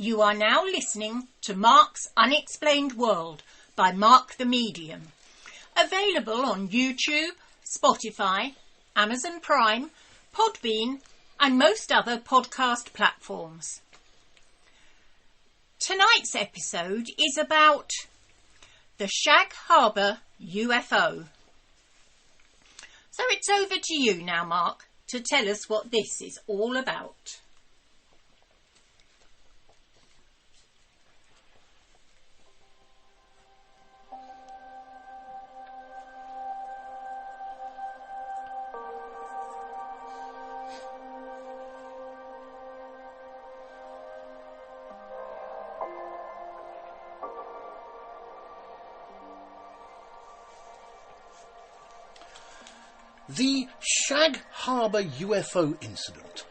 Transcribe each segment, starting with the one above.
You are now listening to Mark's Unexplained World by Mark the Medium. Available on YouTube, Spotify, Amazon Prime, Podbean and most other podcast platforms. Tonight's episode is about the Shag Harbour UFO. So it's over to you now, Mark, to tell us what this is all about. The Shag Harbour UFO incident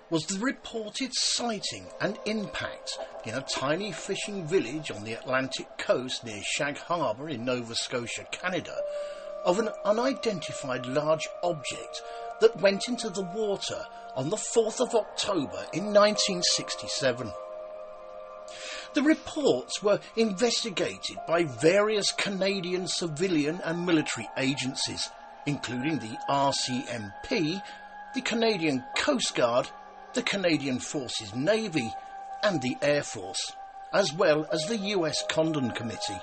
was the reported sighting and impact in a tiny fishing village on the Atlantic coast near Shag Harbour in Nova Scotia, Canada, of an unidentified large object that went into the water on the 4th of October in 1967. The reports were investigated by various Canadian civilian and military agencies, including the RCMP, the Canadian Coast Guard, the Canadian Forces Navy and the Air Force, as well as the US Condon Committee.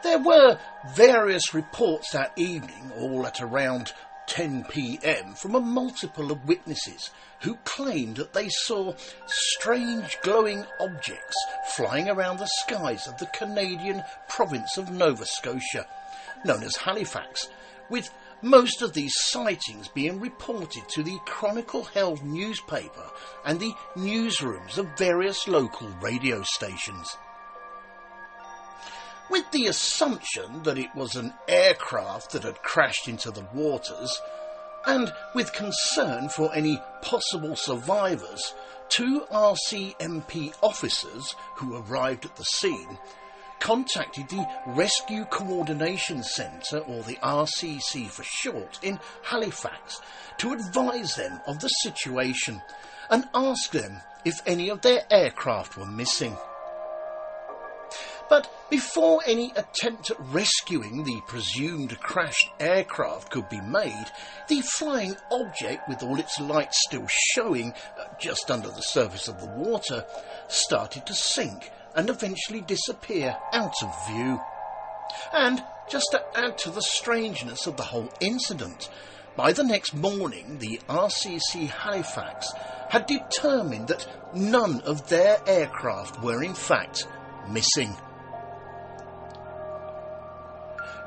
There were various reports that evening, all at around 10 p.m, from a multiple of witnesses who claimed that they saw strange glowing objects flying around the skies of the Canadian province of Nova Scotia, known as Halifax, with most of these sightings being reported to the Chronicle-Herald newspaper and the newsrooms of various local radio stations. With the assumption that it was an aircraft that had crashed into the waters, and with concern for any possible survivors, 2 RCMP officers who arrived at the scene contacted the Rescue Coordination Centre, or the RCC for short, in Halifax to advise them of the situation and ask them if any of their aircraft were missing. But before any attempt at rescuing the presumed crashed aircraft could be made, the flying object, with all its lights still showing just under the surface of the water, started to sink and eventually disappear out of view. And just to add to the strangeness of the whole incident, by the next morning the RCC Halifax had determined that none of their aircraft were in fact missing.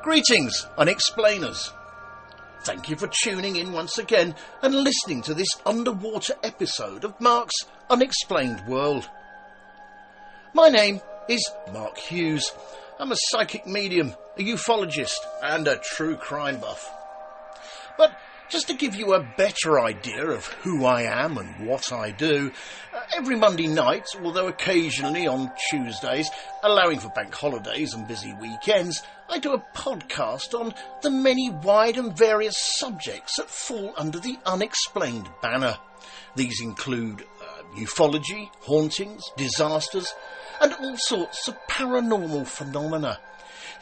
Greetings, Unexplainers. Thank you for tuning in once again and listening to this underwater episode of Mark's Unexplained World. My name is Mark Hughes. I'm a psychic medium, a ufologist and a true crime buff. But just to give you a better idea of who I am and what I do, every Monday night, although occasionally on Tuesdays, allowing for bank holidays and busy weekends, I do a podcast on the many wide and various subjects that fall under the Unexplained banner. These include ufology, hauntings, disasters, and all sorts of paranormal phenomena,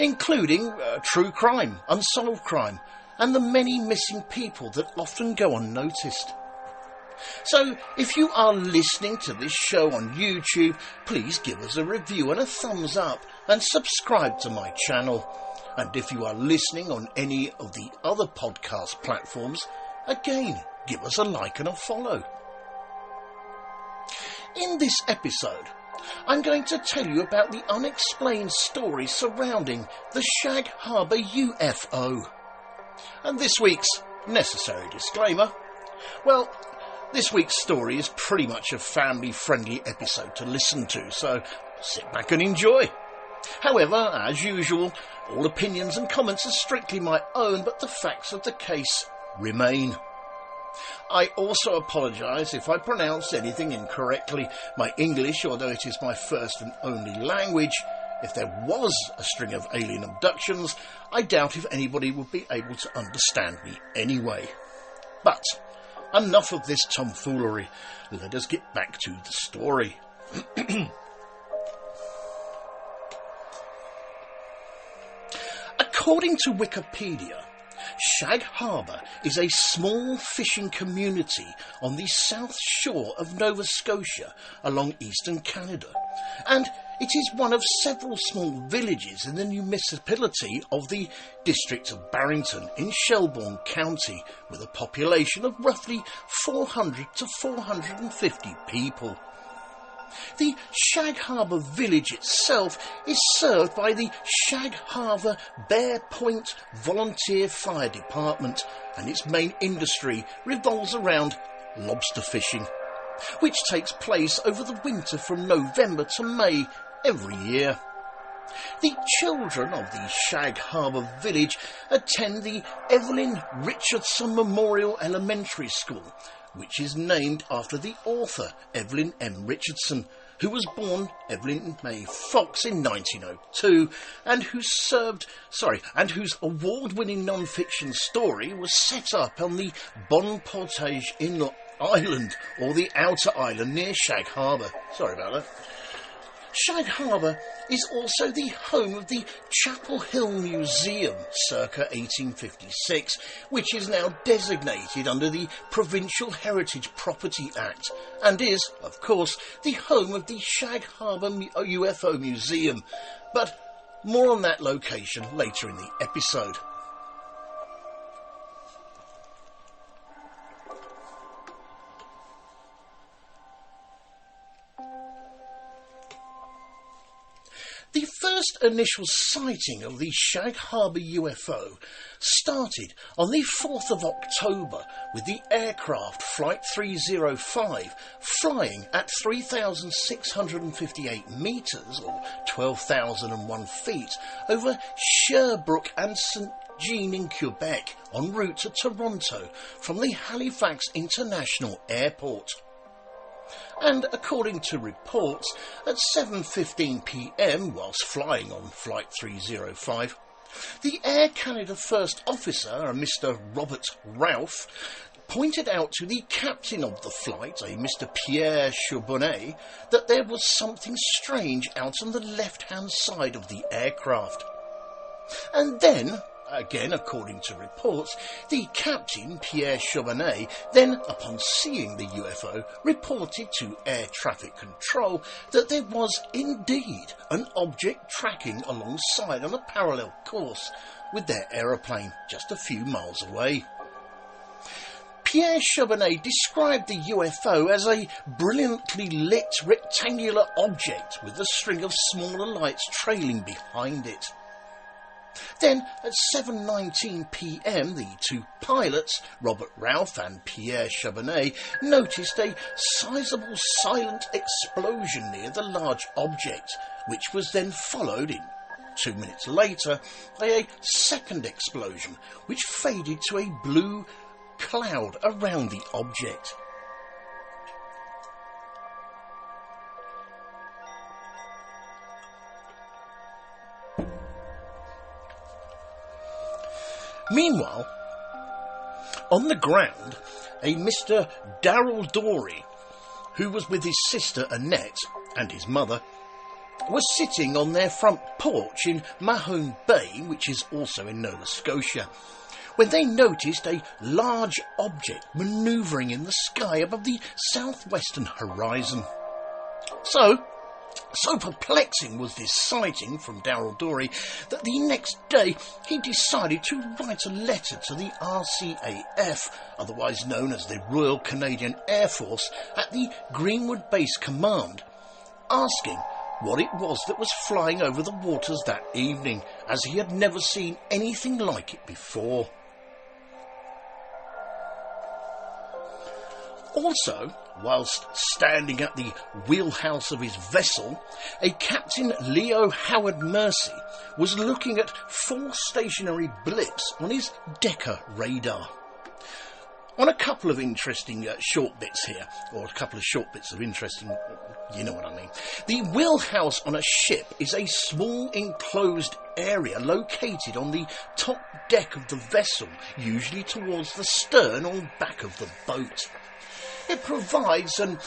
including true crime, unsolved crime, and the many missing people that often go unnoticed. So, if you are listening to this show on YouTube, please give us a review and a thumbs up and subscribe to my channel. And if you are listening on any of the other podcast platforms, again, give us a like and a follow. In this episode, I'm going to tell you about the unexplained story surrounding the Shag Harbour UFO. And this week's necessary disclaimer, well, this week's story is pretty much a family-friendly episode to listen to, so sit back and enjoy. However, as usual, all opinions and comments are strictly my own, but the facts of the case remain. I also apologise if I pronounce anything incorrectly. My English, although it is my first and only language, if there was a string of alien abductions, I doubt if anybody would be able to understand me anyway. But enough of this tomfoolery. Let us get back to the story. According to Wikipedia, Shag Harbour is a small fishing community on the south shore of Nova Scotia along eastern Canada, and it is one of several small villages in the municipality of the district of Barrington in Shelbourne County, with a population of roughly 400 to 450 people. The Shag Harbour village itself is served by the Shag Harbour Bear Point Volunteer Fire Department, and its main industry revolves around lobster fishing, which takes place over the winter from November to May every year. The children of the Shag Harbour village attend the Evelyn Richardson Memorial Elementary School, which is named after the author Evelyn M. Richardson, who was born Evelyn May Fox in 1902, and whose award-winning non-fiction story was set up on the Bon Portage Island, or the outer island near Shag Harbour. Sorry about that. Shag Harbour is also the home of the Chapel Hill Museum circa 1856, which is now designated under the Provincial Heritage Property Act, and is, of course, the home of the Shag Harbour UFO Museum. But more on that location later in the episode. The first initial sighting of the Shag Harbour UFO started on the 4th of October with the aircraft Flight 305 flying at 3,658 metres or 12,001 feet over Sherbrooke and St. Jean in Quebec en route to Toronto from the Halifax International Airport. And according to reports, at 7:15 p.m, whilst flying on Flight 305, the Air Canada First Officer, Mr. Robert Ralph, pointed out to the captain of the flight, a Mr. Pierre Charbonnet, that there was something strange out on the left-hand side of the aircraft. And then, again according to reports, the captain, Pierre Charbonnet, then, upon seeing the UFO, reported to Air Traffic Control that there was indeed an object tracking alongside on a parallel course with their aeroplane just a few miles away. Pierre Charbonnet described the UFO as a brilliantly lit rectangular object with a string of smaller lights trailing behind it. Then, at 7:19 p.m, the two pilots, Robert Ralph and Pierre Charbonnet, noticed a sizable silent explosion near the large object, which was then followed, 2 minutes later, by a second explosion, which faded to a blue cloud around the object. Meanwhile, on the ground, a Mr. Darrell Dorey, who was with his sister Annette and his mother, was sitting on their front porch in Mahone Bay, which is also in Nova Scotia, when they noticed a large object manoeuvring in the sky above the southwestern horizon. So perplexing was this sighting from Darrell Dorey that the next day he decided to write a letter to the RCAF, otherwise known as the Royal Canadian Air Force, at the Greenwood Base Command, asking what it was that was flying over the waters that evening, as he had never seen anything like it before. Also, whilst standing at the wheelhouse of his vessel, a Captain Leo Howard Mercy was looking at 4 stationary blips on his Decker radar. On a couple of interesting short bits here, or a couple of short bits of interesting, you know what I mean. The wheelhouse on a ship is a small enclosed area located on the top deck of the vessel, usually towards the stern or back of the boat. It provides an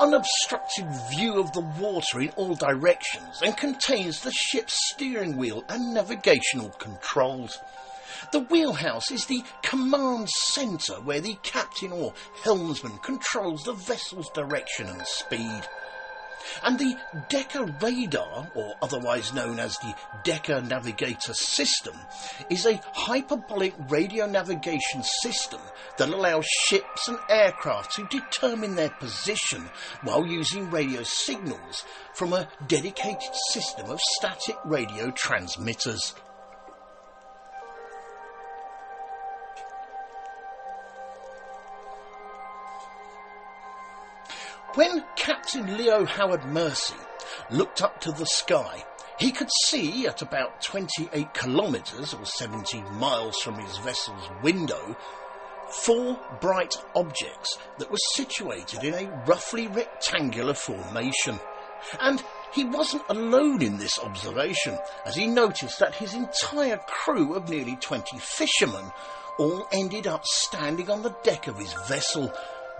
unobstructed view of the water in all directions and contains the ship's steering wheel and navigational controls. The wheelhouse is the command centre where the captain or helmsman controls the vessel's direction and speed. And the Decker radar, or otherwise known as the Decker Navigator System, is a hyperbolic radio navigation system that allows ships and aircraft to determine their position while using radio signals from a dedicated system of static radio transmitters. When Captain Leo Howard Mercy looked up to the sky, he could see at about 28 kilometres or 17 miles from his vessel's window 4 bright objects that were situated in a roughly rectangular formation. And he wasn't alone in this observation, as he noticed that his entire crew of nearly 20 fishermen all ended up standing on the deck of his vessel,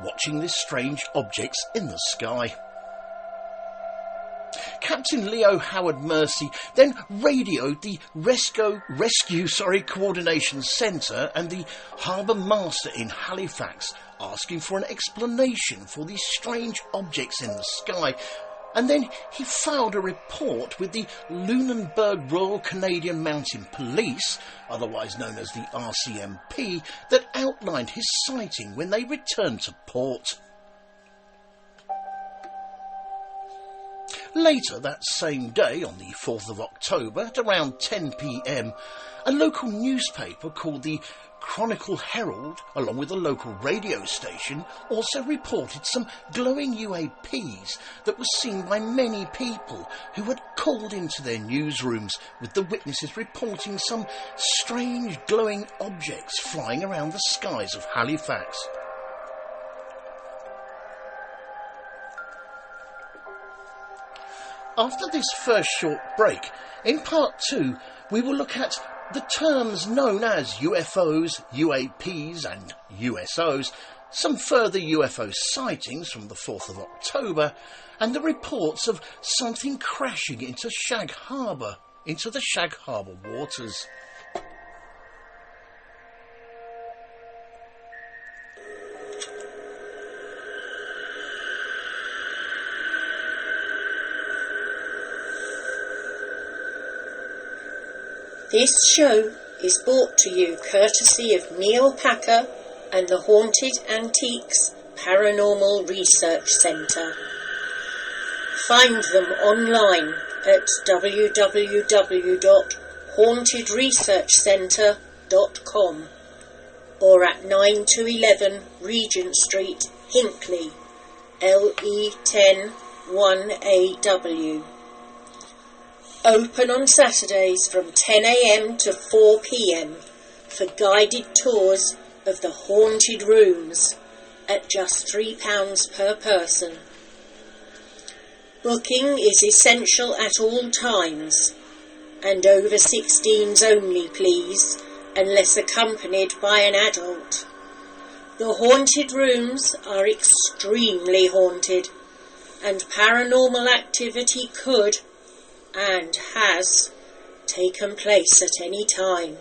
watching the strange objects in the sky. Captain Leo Howard Mercy then radioed the Rescue Coordination Centre and the Harbour Master in Halifax, asking for an explanation for these strange objects in the sky, and then he filed a report with the Lunenburg Royal Canadian Mounted Police, otherwise known as the RCMP, that outlined his sighting when they returned to port. Later that same day, on the 4th of October, at around 10 p.m, a local newspaper called the Chronicle-Herald, along with a local radio station, also reported some glowing UAPs that were seen by many people who had called into their newsrooms, with the witnesses reporting some strange glowing objects flying around the skies of Halifax. After this first short break, in part 2, we will look at the terms known as UFOs, UAPs and USOs, some further UFO sightings from the 4th of October, and the reports of something crashing into the Shag Harbour waters. This show is brought to you courtesy of Neil Packer and the Haunted Antiques Paranormal Research Centre. Find them online at www.hauntedresearchcentre.com or at 9 to 11 Regent Street, Hinckley, LE10 1AW. Open on Saturdays from 10 a.m. to 4 p.m. for guided tours of the haunted rooms at just £3 per person. Booking is essential at all times, and over 16s only, please, unless accompanied by an adult. The haunted rooms are extremely haunted, and paranormal activity could and has taken place at any time.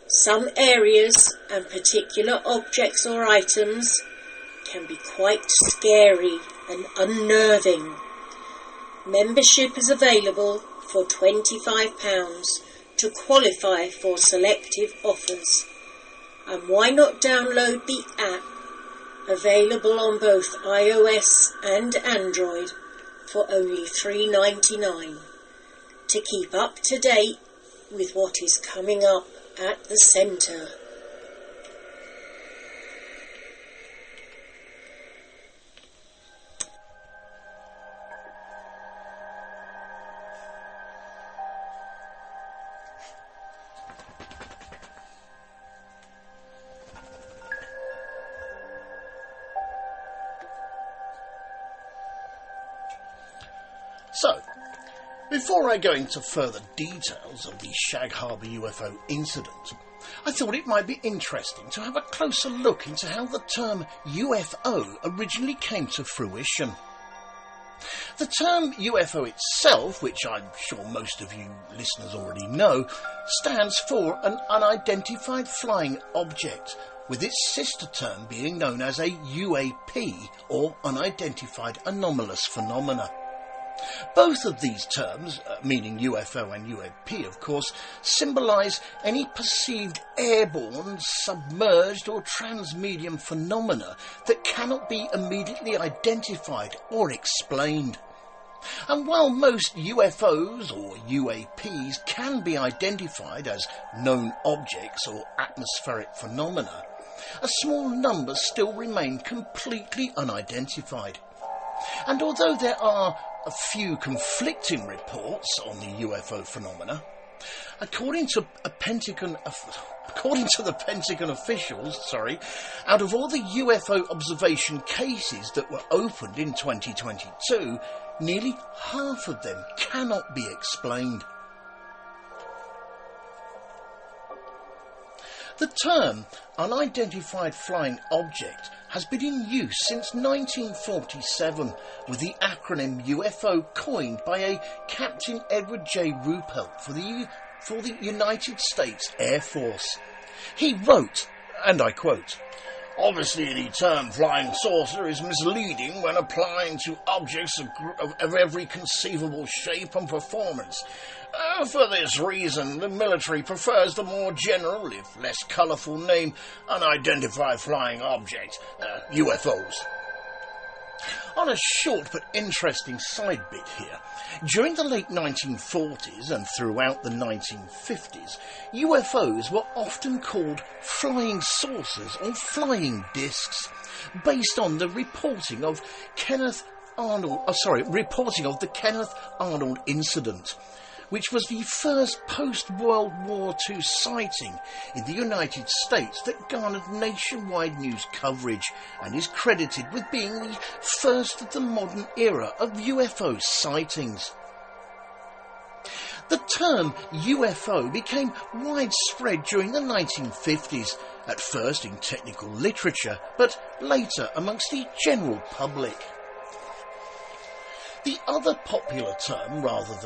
Some areas and particular objects or items can be quite scary and unnerving. Membership is available for £25 to qualify for selective offers. And why not download the app, available on both iOS and Android, for only $3.99. to keep up to date with what is coming up at the centre. So, before I go into further details of the Shag Harbour UFO incident, I thought it might be interesting to have a closer look into how the term UFO originally came to fruition. The term UFO itself, which I'm sure most of you listeners already know, stands for an unidentified flying object, with its sister term being known as a UAP, or unidentified anomalous phenomena. Both of these terms, meaning UFO and UAP of course, symbolise any perceived airborne, submerged or transmedium phenomena that cannot be immediately identified or explained. And while most UFOs or UAPs can be identified as known objects or atmospheric phenomena, a small number still remain completely unidentified. And although there are a few conflicting reports on the UFO phenomena, according to the Pentagon officials, out of all the UFO observation cases that were opened in 2022, nearly half of them cannot be explained. The term unidentified flying object has been in use since 1947, with the acronym UFO coined by a Captain Edward J. Ruppelt for the United States Air Force. He wrote, and I quote, "Obviously the term flying saucer is misleading when applying to objects of every conceivable shape and performance. For this reason, the military prefers the more general, if less colourful name, unidentified flying object, UFOs. On a short but interesting side bit here, during the late 1940s and throughout the 1950s, UFOs were often called flying saucers or flying discs, based on the reporting of the Kenneth Arnold incident, which was the first post-World War II sighting in the United States that garnered nationwide news coverage and is credited with being the first of the modern era of UFO sightings. The term UFO became widespread during the 1950s, at first in technical literature, but later amongst the general public. The other popular term, other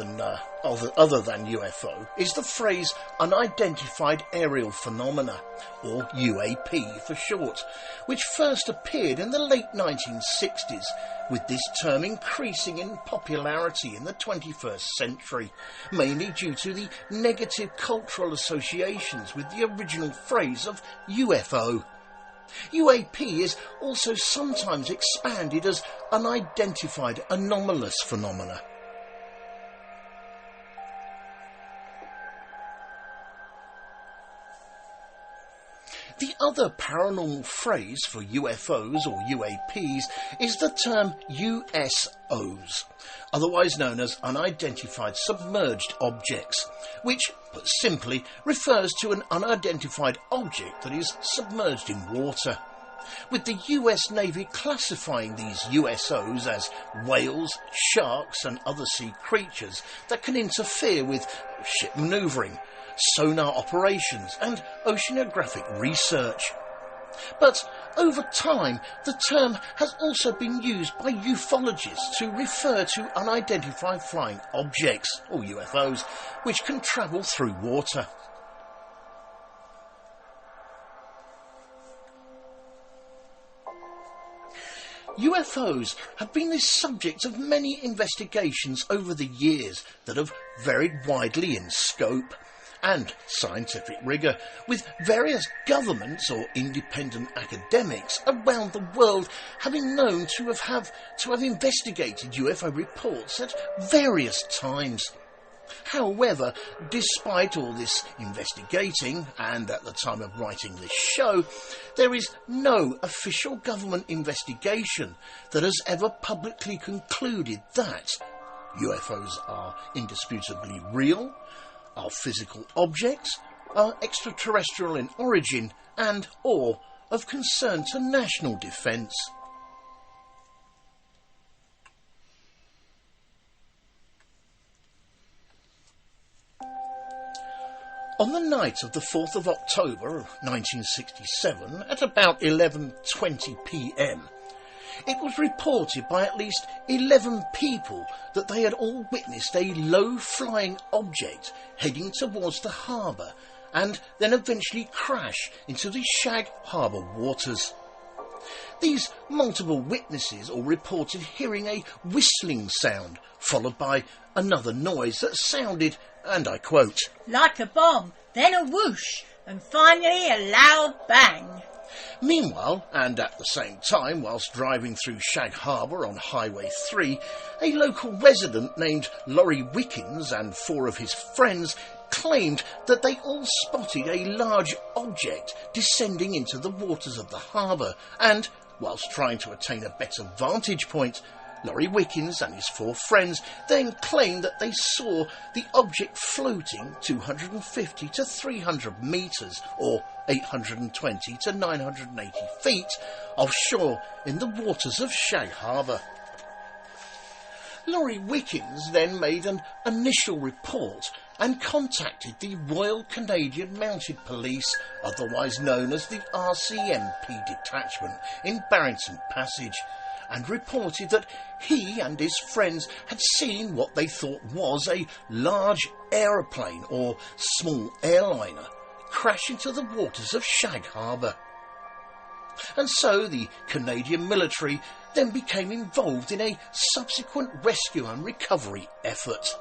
than UFO, is the phrase unidentified aerial phenomena, or UAP for short, which first appeared in the late 1960s, with this term increasing in popularity in the 21st century, mainly due to the negative cultural associations with the original phrase of UFO. UAP is also sometimes expanded as unidentified anomalous phenomena. The other paranormal phrase for UFOs or UAPs is the term USOs, otherwise known as unidentified submerged objects, which, put simply, refers to an unidentified object that is submerged in water, with the US Navy classifying these USOs as whales, sharks and other sea creatures that can interfere with ship manoeuvring, sonar operations and oceanographic research. But over time, the term has also been used by ufologists to refer to unidentified flying objects, or UFOs, which can travel through water. UFOs have been the subject of many investigations over the years that have varied widely in scope and scientific rigour, with various governments or independent academics around the world having known to have investigated UFO reports at various times. However, despite all this investigating, and at the time of writing this show, there is no official government investigation that has ever publicly concluded that UFOs are indisputably real, are physical objects, are extraterrestrial in origin, and or of concern to national defence. On the night of the 4th of October 1967, at about 11:20 p.m, It was reported by at least 11 people that they had all witnessed a low-flying object heading towards the harbour and then eventually crash into the Shag Harbour waters. These multiple witnesses all reported hearing a whistling sound followed by another noise that sounded, and I quote, like a bomb, then a whoosh, and finally a loud bang. Meanwhile, and at the same time, whilst driving through Shag Harbour on Highway 3, a local resident named Laurie Wickens and 4 of his friends claimed that they all spotted a large object descending into the waters of the harbour, and, whilst trying to attain a better vantage point, Laurie Wickens and his 4 friends then claimed that they saw the object floating 250 to 300 metres, or 820 to 980 feet, offshore in the waters of Shag Harbour. Laurie Wickens then made an initial report and contacted the Royal Canadian Mounted Police, otherwise known as the RCMP detachment in Barrington Passage, and reported that he and his friends had seen what they thought was a large aeroplane or small airliner crash into the waters of Shag Harbour. And so the Canadian military then became involved in a subsequent rescue and recovery effort.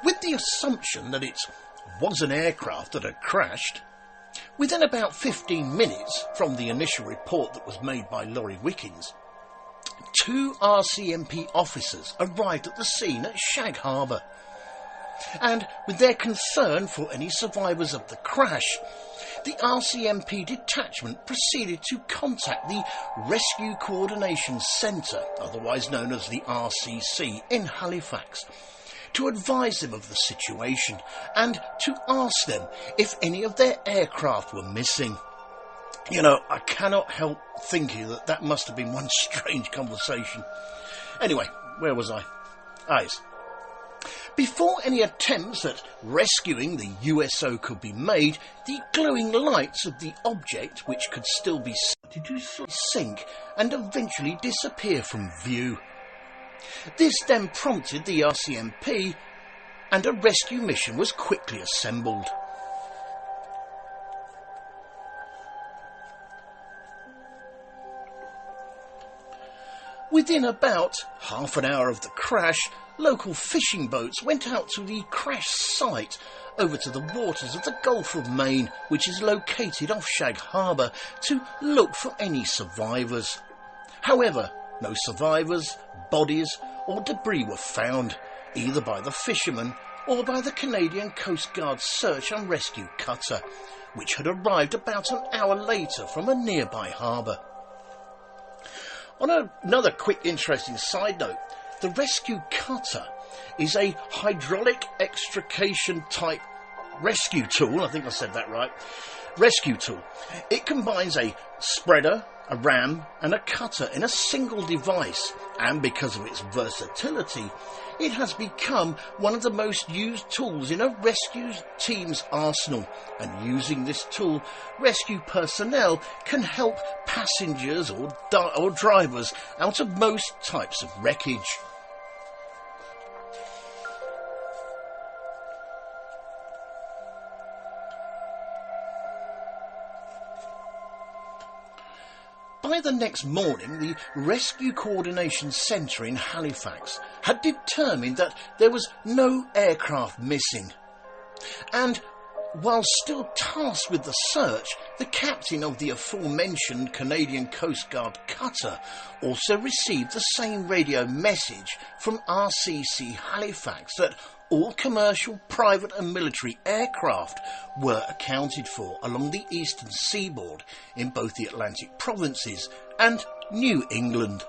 With the assumption that it was an aircraft that had crashed, within about 15 minutes from the initial report that was made by Laurie Wickens, 2 RCMP officers arrived at the scene at Shag Harbour. And with their concern for any survivors of the crash, the RCMP detachment proceeded to contact the Rescue Coordination Centre, otherwise known as the RCC, in Halifax, to advise them of the situation and to ask them if any of their aircraft were missing. You know, I cannot help thinking that that must have been one strange conversation. Anyway, where was I? Yes. Before any attempts at rescuing the USO could be made, the glowing lights of the object, which could still be started to sink and eventually disappear from view. This then prompted the RCMP, and a rescue mission was quickly assembled. Within about half an hour of the crash, local fishing boats went out to the crash site over to the waters of the Gulf of Maine, which is located off Shag Harbour, to look for any survivors. However, no survivors, bodies or debris were found, either by the fishermen or by the Canadian Coast Guard search and rescue cutter, which had arrived about an hour later from a nearby harbour. On another quick interesting side note, the rescue cutter is a hydraulic extrication type rescue tool. I think I said that right. Rescue tool. It combines a spreader, a ram and a cutter in a single device, and because of its versatility, it has become one of the most used tools in a rescue team's arsenal. And using this tool, rescue personnel can help passengers or drivers out of most types of wreckage. By the next morning, the Rescue Coordination Centre in Halifax had determined that there was no aircraft missing. And while still tasked with the search, the captain of the aforementioned Canadian Coast Guard cutter also received the same radio message from RCC Halifax that all commercial, private and military aircraft were accounted for along the eastern seaboard in both the Atlantic provinces and New England.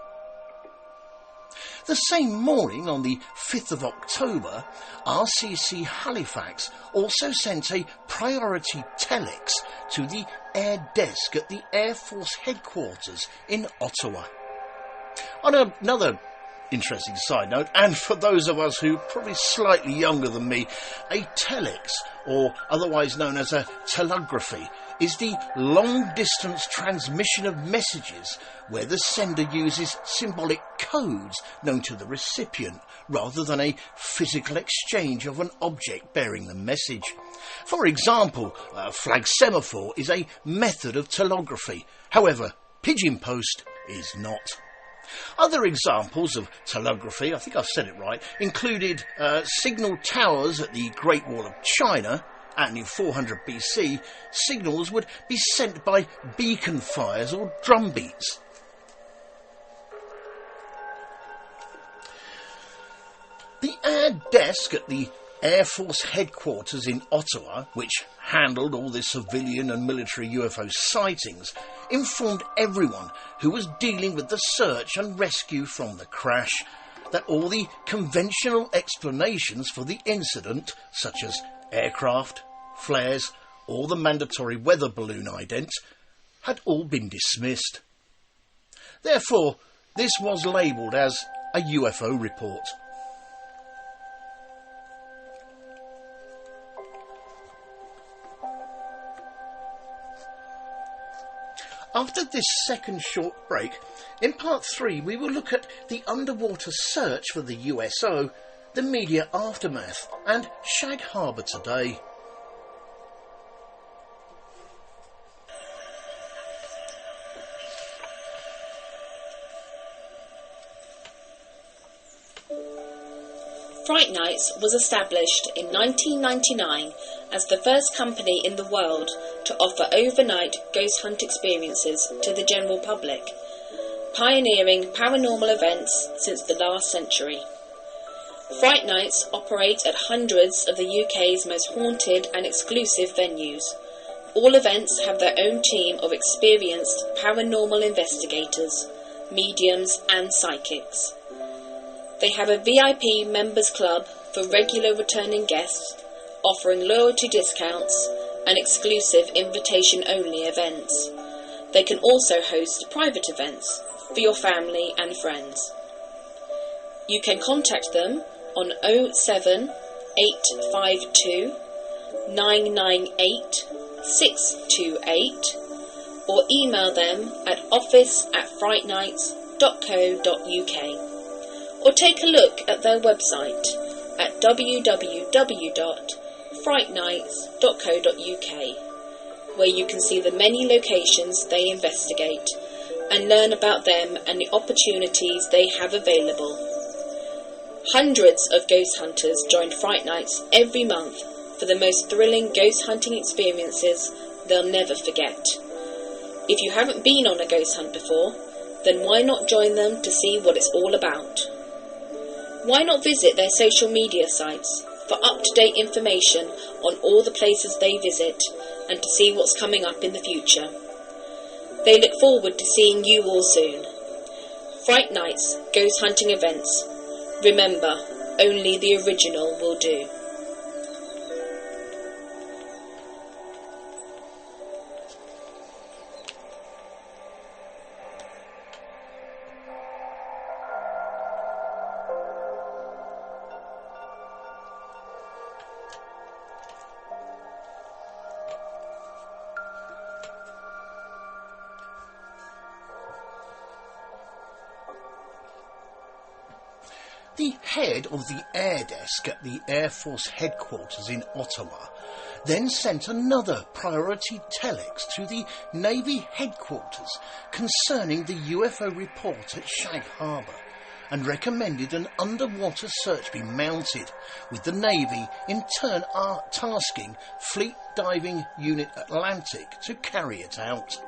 The same morning, on the 5th of October, RCC Halifax also sent a priority telex to the air desk at the Air Force headquarters in Ottawa. On another interesting side note, and for those of us who are probably slightly younger than me, a telex, or otherwise known as a telegraphy, is the long-distance transmission of messages where the sender uses symbolic codes known to the recipient rather than a physical exchange of an object bearing the message. For example, a flag semaphore is a method of telegraphy. However, pigeon post is not. Other examples of telegraphy, I think I've said it right, included signal towers at the Great Wall of China, and in 400 BC, signals would be sent by beacon fires or drumbeats. The air desk at the Air Force headquarters in Ottawa, which handled all the civilian and military UFO sightings, informed everyone who was dealing with the search and rescue from the crash that all the conventional explanations for the incident, such as aircraft, flares, or the mandatory weather balloon ident, had all been dismissed. Therefore, this was labelled as a UFO report. After this second short break, in part 3 we will look at the underwater search for the USO, the media aftermath, and Shag Harbour today. Fright Nights was established in 1999 as the first company in the world to offer overnight ghost hunt experiences to the general public, pioneering paranormal events since the last century. Fright Nights operate at hundreds of the UK's most haunted and exclusive venues. All events have their own team of experienced paranormal investigators, mediums and psychics. They have a VIP members club for regular returning guests, offering loyalty discounts and exclusive invitation-only events. They can also host private events for your family and friends. You can contact them on 07 852 998 628 or email them at office@frightnights.co.uk. Or take a look at their website at www.frightnights.co.uk, where you can see the many locations they investigate and learn about them and the opportunities they have available. Hundreds of ghost hunters join Fright Nights every month for the most thrilling ghost hunting experiences they'll never forget. If you haven't been on a ghost hunt before, then why not join them to see what it's all about? Why not visit their social media sites for up-to-date information on all the places they visit and to see what's coming up in the future? They look forward to seeing you all soon. Fright Nights Ghost Hunting Events. Remember, only the original will do. The head of the air desk at the Air Force headquarters in Ottawa then sent another priority telex to the Navy headquarters concerning the UFO report at Shag Harbour and recommended an underwater search be mounted, with the Navy in turn tasking Fleet Diving Unit Atlantic to carry it out.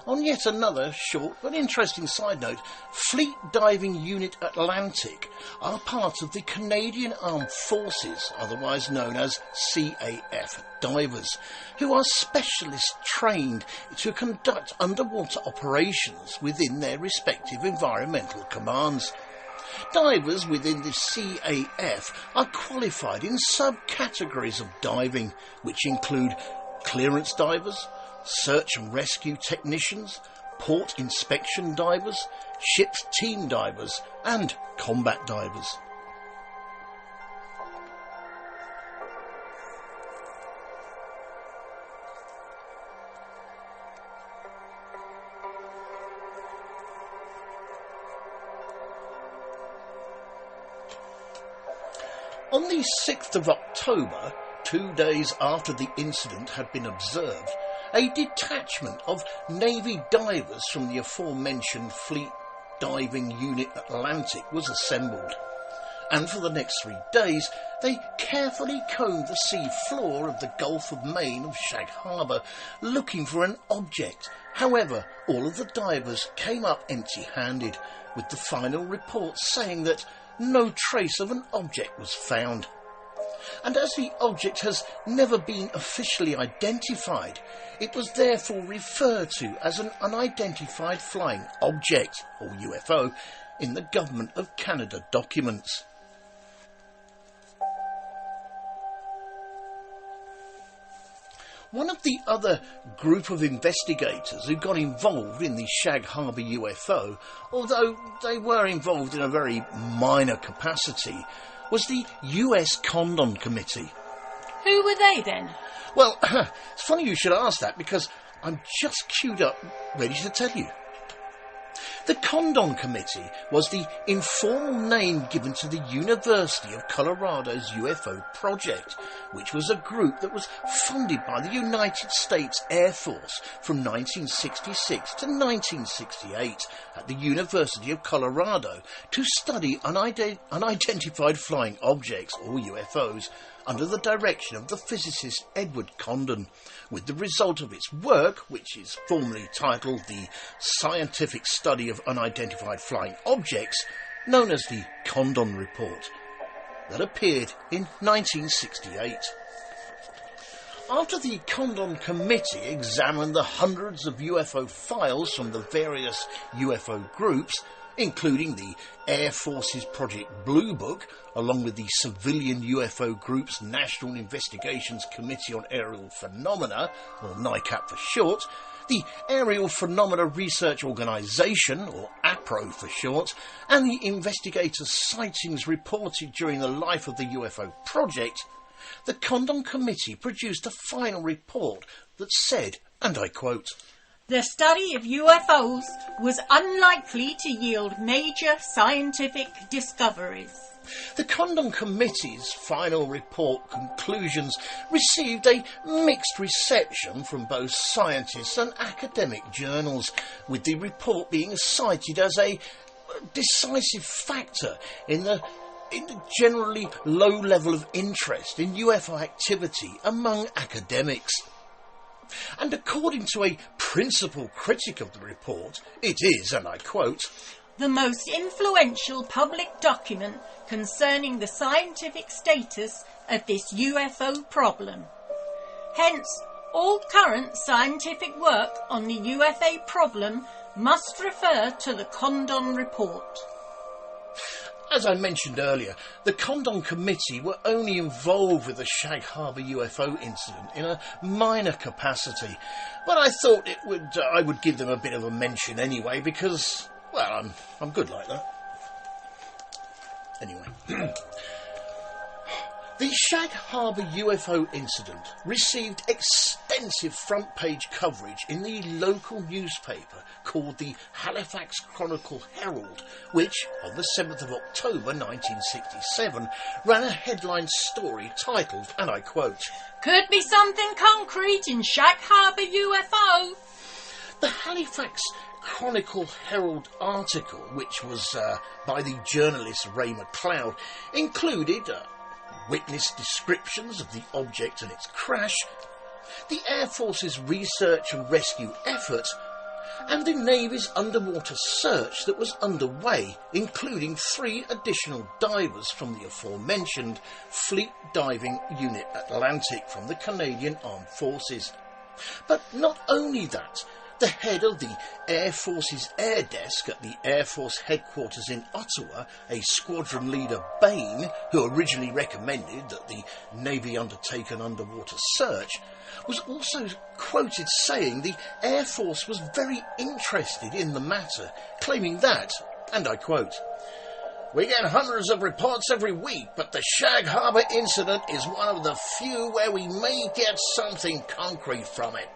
On yet another short but interesting side note, Fleet Diving Unit Atlantic are part of the Canadian Armed Forces, otherwise known as CAF divers, who are specialists trained to conduct underwater operations within their respective environmental commands. Divers within the CAF are qualified in subcategories of diving, which include clearance divers, search and rescue technicians, port inspection divers, ship's team divers and combat divers. On the 6th of October, 2 days after the incident had been observed, a detachment of Navy divers from the aforementioned Fleet Diving Unit Atlantic was assembled, and for the next 3 days they carefully combed the sea floor of the Gulf of Maine of Shag Harbour, looking for an object. However, all of the divers came up empty-handed, with the final report saying that no trace of an object was found. And as the object has never been officially identified, it was therefore referred to as an unidentified flying object, or UFO, in the Government of Canada documents. One of the other group of investigators who got involved in the Shag Harbour UFO, although they were involved in a very minor capacity, was the US Condon Committee. Who were they then? Well, it's funny you should ask that, because I'm just queued up ready to tell you. The Condon Committee was the informal name given to the University of Colorado's UFO project, which was a group that was funded by the United States Air Force from 1966 to 1968 at the University of Colorado to study unidentified flying objects, or UFOs, under the direction of the physicist Edward Condon, with the result of its work, which is formally titled the Scientific Study of Unidentified Flying Objects, known as the Condon Report, that appeared in 1968. After the Condon Committee examined the hundreds of UFO files from the various UFO groups, including the Air Force's Project Blue Book, along with the Civilian UFO Group's National Investigations Committee on Aerial Phenomena, or NICAP for short, the Aerial Phenomena Research Organisation, or APRO for short, and the investigators' sightings reported during the life of the UFO project, the Condon Committee produced a final report that said, and I quote, "The study of UFOs was unlikely to yield major scientific discoveries." The Condon Committee's final report conclusions received a mixed reception from both scientists and academic journals, with the report being cited as a decisive factor in the generally low level of interest in UFO activity among academics. And according to a principal critic of the report, it is, and I quote, "the most influential public document concerning the scientific status of this UFO problem. Hence, all current scientific work on the UFO problem must refer to the Condon Report." As I mentioned earlier, the Condon Committee were only involved with the Shag Harbour UFO incident in a minor capacity, but I thought I would give them a bit of a mention anyway, because, well, I'm good like that. Anyway. The Shag Harbour UFO incident received extensive front-page coverage in the local newspaper called the Halifax Chronicle-Herald, which, on the 7th of October 1967, ran a headline story titled, and I quote, "Could be something concrete in Shag Harbour UFO." The Halifax Chronicle-Herald article, which was by the journalist Ray McLeod, included witness descriptions of the object and its crash, the Air Force's research and rescue effort, and the Navy's underwater search that was underway, including 3 additional divers from the aforementioned Fleet Diving Unit Atlantic from the Canadian Armed Forces. But not only that, the head of the Air Force's Air Desk at the Air Force headquarters in Ottawa, a squadron leader Bain, who originally recommended that the Navy undertake an underwater search, was also quoted saying the Air Force was very interested in the matter, claiming that, and I quote, "We get hundreds of reports every week, but the Shag Harbour incident is one of the few where we may get something concrete from it."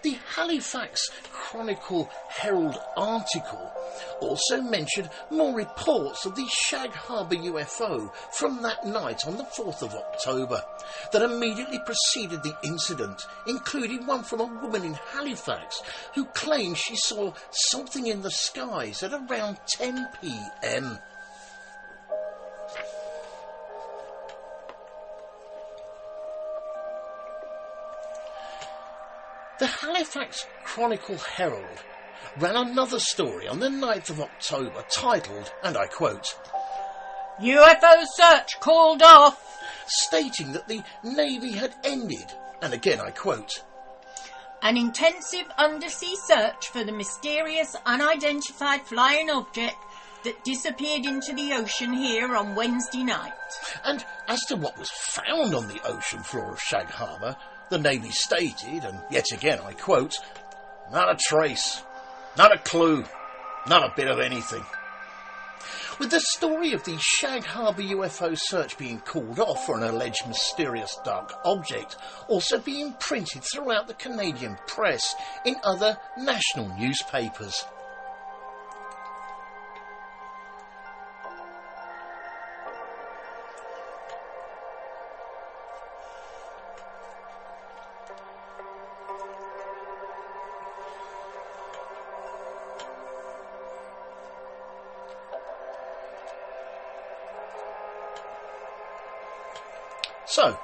The Halifax Chronicle-Herald article also mentioned more reports of the Shag Harbour UFO from that night on the 4th of October that immediately preceded the incident, including one from a woman in Halifax who claimed she saw something in the skies at around 10 p.m. The Halifax Chronicle-Herald ran another story on the 9th of October titled, and I quote, "UFO search called off," stating that the Navy had ended, and again I quote, "an intensive undersea search for the mysterious unidentified flying object that disappeared into the ocean here on Wednesday night." And as to what was found on the ocean floor of Shag Harbour, the Navy stated, and yet again I quote, "not a trace, not a clue, not a bit of anything." With the story of the Shag Harbour UFO search being called off for an alleged mysterious dark object also being printed throughout the Canadian press in other national newspapers. So,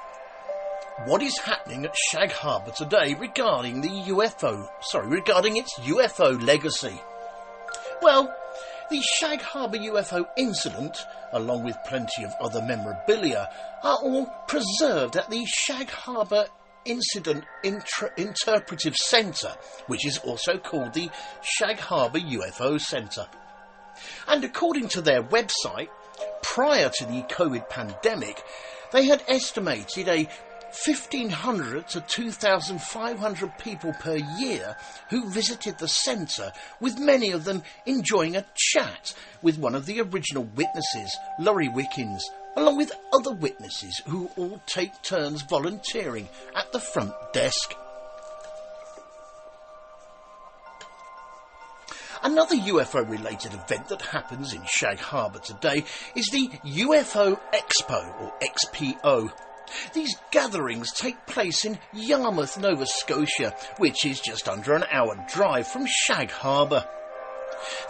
what is happening at Shag Harbour today regarding its UFO legacy? Well, the Shag Harbour UFO incident, along with plenty of other memorabilia, are all preserved at the Shag Harbour Incident Interpretive Centre, which is also called the Shag Harbour UFO Centre. And according to their website, prior to the COVID pandemic, they had estimated a 1,500 to 2,500 people per year who visited the centre, with many of them enjoying a chat with one of the original witnesses, Laurie Wickens, along with other witnesses who all take turns volunteering at the front desk. Another UFO-related event that happens in Shag Harbour today is the UFO Expo, or XPO. These gatherings take place in Yarmouth, Nova Scotia, which is just under an hour drive from Shag Harbour.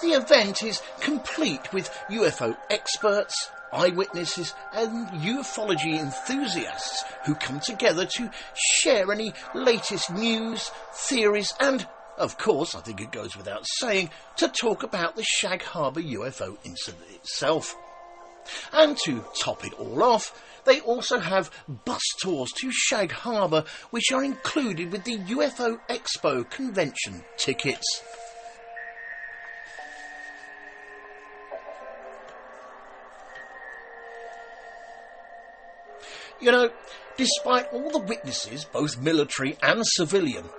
The event is complete with UFO experts, eyewitnesses and ufology enthusiasts who come together to share any latest news, theories and, of course, I think it goes without saying, to talk about the Shag Harbour UFO incident itself. And to top it all off, they also have bus tours to Shag Harbour, which are included with the UFO Expo convention tickets. You know, despite all the witnesses, both military and civilian,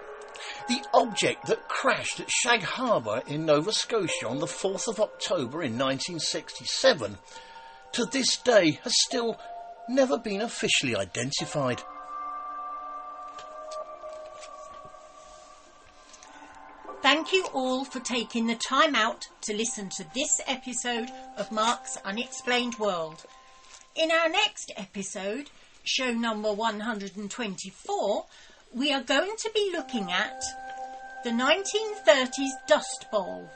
the object that crashed at Shag Harbour in Nova Scotia on the 4th of October in 1967, to this day has still never been officially identified. Thank you all for taking the time out to listen to this episode of Mark's Unexplained World. In our next episode, show number 124, we are going to be looking at the 1930s Dust Bowl.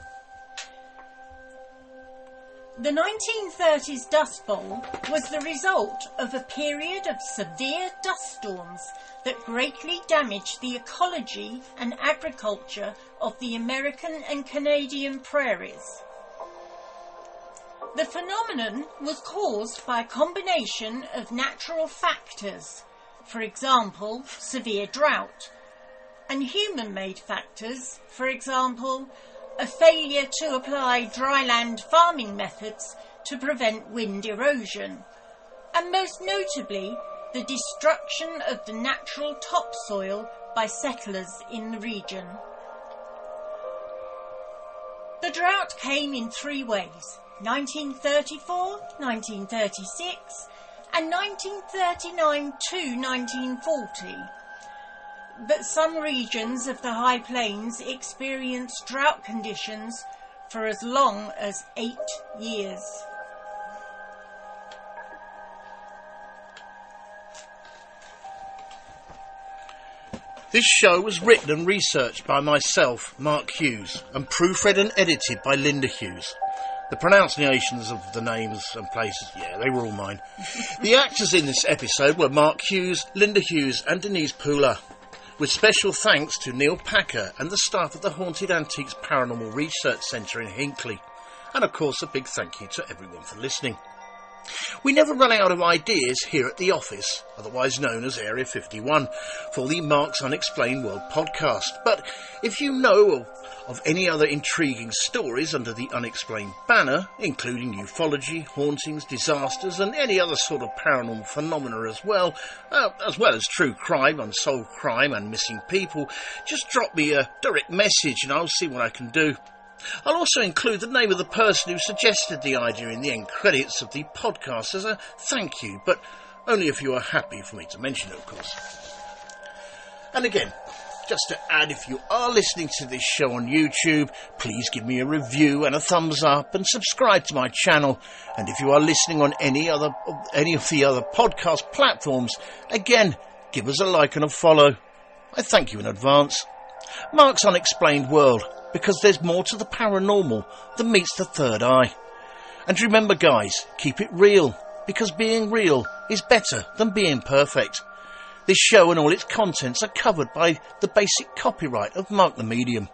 The 1930s Dust Bowl was the result of a period of severe dust storms that greatly damaged the ecology and agriculture of the American and Canadian prairies. The phenomenon was caused by a combination of natural factors, for example, severe drought, and human-made factors, for example, a failure to apply dryland farming methods to prevent wind erosion, and most notably, the destruction of the natural topsoil by settlers in the region. The drought came in three ways: 1934, 1936 and 1939 to 1940. But some regions of the High Plains experienced drought conditions for as long as 8 years. This show was written and researched by myself, Mark Hughes, and proofread and edited by Linda Hughes. The pronunciations of the names and places, they were all mine. The actors in this episode were Mark Hughes, Linda Hughes and Denise Poolar, with special thanks to Neil Packer and the staff at the Haunted Antiques Paranormal Research Centre in Hinckley. And of course a big thank you to everyone for listening. We never run out of ideas here at the office, otherwise known as Area 51, for the Mark's Unexplained World podcast. But if you know of any other intriguing stories under the Unexplained banner, including ufology, hauntings, disasters and any other sort of paranormal phenomena as well as true crime, unsolved crime and missing people, just drop me a direct message and I'll see what I can do. I'll also include the name of the person who suggested the idea in the end credits of the podcast as a thank you, but only if you are happy for me to mention it, of course. And again, just to add, if you are listening to this show on YouTube, please give me a review and a thumbs up and subscribe to my channel. And if you are listening on any of the other podcast platforms, again, give us a like and a follow. I thank you in advance. Mark's Unexplained World, because there's more to the paranormal than meets the third eye. And remember, guys, keep it real, because being real is better than being perfect. This show and all its contents are covered by the basic copyright of Mark the Medium.